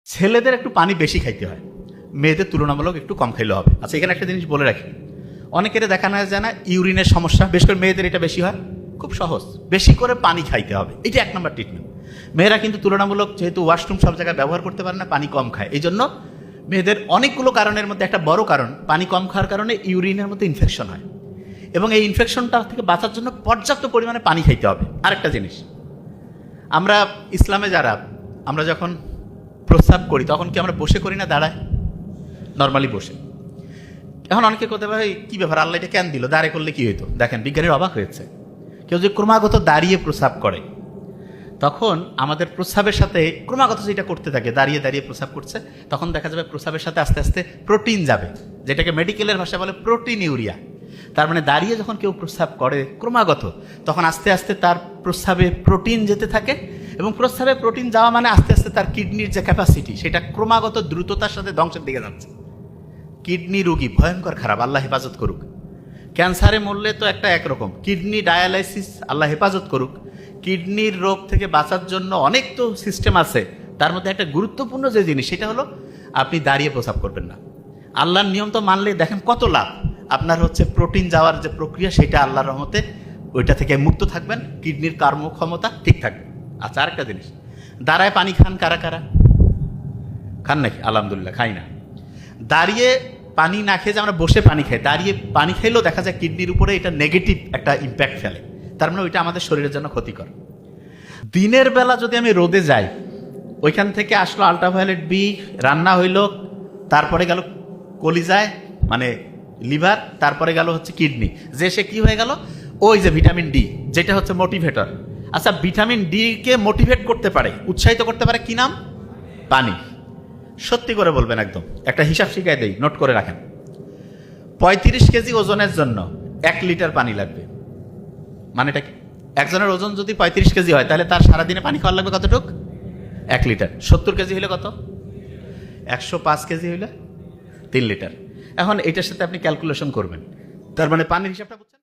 ছেলেদের একটু পানি বেশি খাইতে হয়, মেয়েদের তুলনামূলক একটু কম খাইলে হবে। আচ্ছা, এখানে একটা জিনিস বলে রাখি, অনেকের দেখানো যায় না ইউরিনের সমস্যা, বেশ করে মেয়েদের এটা বেশি হয়। খুব সহজ, বেশি করে পানি খাইতে হবে, এটা এক নম্বর ট্রিটমেন্ট। মেয়েরা কিন্তু তুলনামূলক যেহেতু ওয়াশরুম সব জায়গায় ব্যবহার করতে পারে না, পানি কম খায়, এই জন্য মেয়েদের অনেকগুলো কারণের মধ্যে একটা বড় কারণ পানি কম খাওয়ার কারণে ইউরিনের মধ্যে ইনফেকশন হয়, এবং এই ইনফেকশনটা থেকে বাঁচার জন্য পর্যাপ্ত পরিমাণে পানি খাইতে হবে। আরেকটা জিনিস, আমরা ইসলামে যারা আমরা যখন প্রস্রাব করি তখন কি আমরা বসে করি না দাঁড়ায়? নর্মালি বসে। এখন অনেকে করতে পারে কী ব্যাপার, আল্লাহ এটা কেন দিল, দাঁড়িয়ে করলে কি হইতো? দেখেন, বিজ্ঞানীর অবাক হয়েছে, কেউ যে ক্রমাগত দাঁড়িয়ে প্রস্রাব করে তখন আমাদের প্রস্রাবের সাথে ক্রমাগত যেটা করতে থাকে, দাঁড়িয়ে দাঁড়িয়ে প্রস্রাব করছে, তখন দেখা যাবে প্রস্রাবের সাথে আস্তে আস্তে প্রোটিন যাবে, যেটাকে মেডিকেলের ভাষায় বলে প্রোটিন ইউরিয়া। তার মানে দাঁড়িয়ে যখন কেউ প্রস্রাব করে ক্রমাগত, তখন আস্তে আস্তে তার প্রস্রাবে প্রোটিন যেতে থাকে, এবং প্রস্রাবে প্রোটিন যাওয়া মানে আস্তে আস্তে তার কিডনির যে ক্যাপাসিটি সেটা ক্রমাগত দ্রুততার সাথে ধ্বংসের দিকে যাচ্ছে। কিডনি রোগী ভয়ঙ্কর খারাপ, আল্লাহ হেফাজত করুক। ক্যান্সারে মরলে তো একটা একরকম, কিডনি ডায়ালাইসিস আল্লাহ হেফাজত করুক। কিডনির রোগ থেকে বাঁচার জন্য অনেক তো সিস্টেম আছে, তার মধ্যে একটা গুরুত্বপূর্ণ যে জিনিস সেটা হলো আপনি দাঁড়িয়ে প্রস্রাব করবেন না। আল্লাহর নিয়ম তো মানলে দেখেন কত লাভ, আপনার হচ্ছে প্রোটিন যাওয়ার যে প্রক্রিয়া সেটা আল্লাহর রহমতে ওইটা থেকে মুক্ত থাকবেন, কিডনির কর্মক্ষমতা ঠিক থাকবে। আচ্ছা, আরেকটা জিনিস, দাঁড়ায় পানি খান কারা কারা? খান নাকি? আলহামদুলিল্লাহ, খাই না। দাঁড়িয়ে পানি না খেয়ে যে আমরা বসে পানি খাই, দাঁড়িয়ে পানি খাইলেও দেখা যায় কিডনির উপরে এটা নেগেটিভ একটা ইম্প্যাক্ট ফেলে, তার মানে ওইটা আমাদের শরীরের জন্য ক্ষতিকর। দিনের বেলা যদি আমি রোদে যাই, ওইখান থেকে আসলো আল্ট্রাভায়োলেট বি, রান্না হইল, তারপরে গেল কলিজায় মানে লিভার, তারপরে গেল হচ্ছে কিডনি, যে সে কি হয়ে গেল, ওই যে ভিটামিন ডি যেটা হচ্ছে মোটিভেটর। আচ্ছা, ভিটামিন ডি কে মোটিভেট করতে পারে, উৎসাহিত করতে পারে, কি নাম? পানি। সত্যি করে বলবেন, একদম একটা হিসাব শিখাই দেই, নোট করে রাখেন। 35 কেজি ওজনের জন্য 1 লিটার পানি লাগবে। মানেটা কি? একজনের ওজন যদি 35 কেজি হয় তাহলে তার সারাদিনে পানি খাওয়া লাগবে কতটুক? 1 লিটার। 70 কেজি হলে কত? 105 কেজি হলে 3 লিটার। এখন এটার সাথে আপনি ক্যালকুলেশন করবেন, তার মানে পানির হিসাবটা বুঝছেন?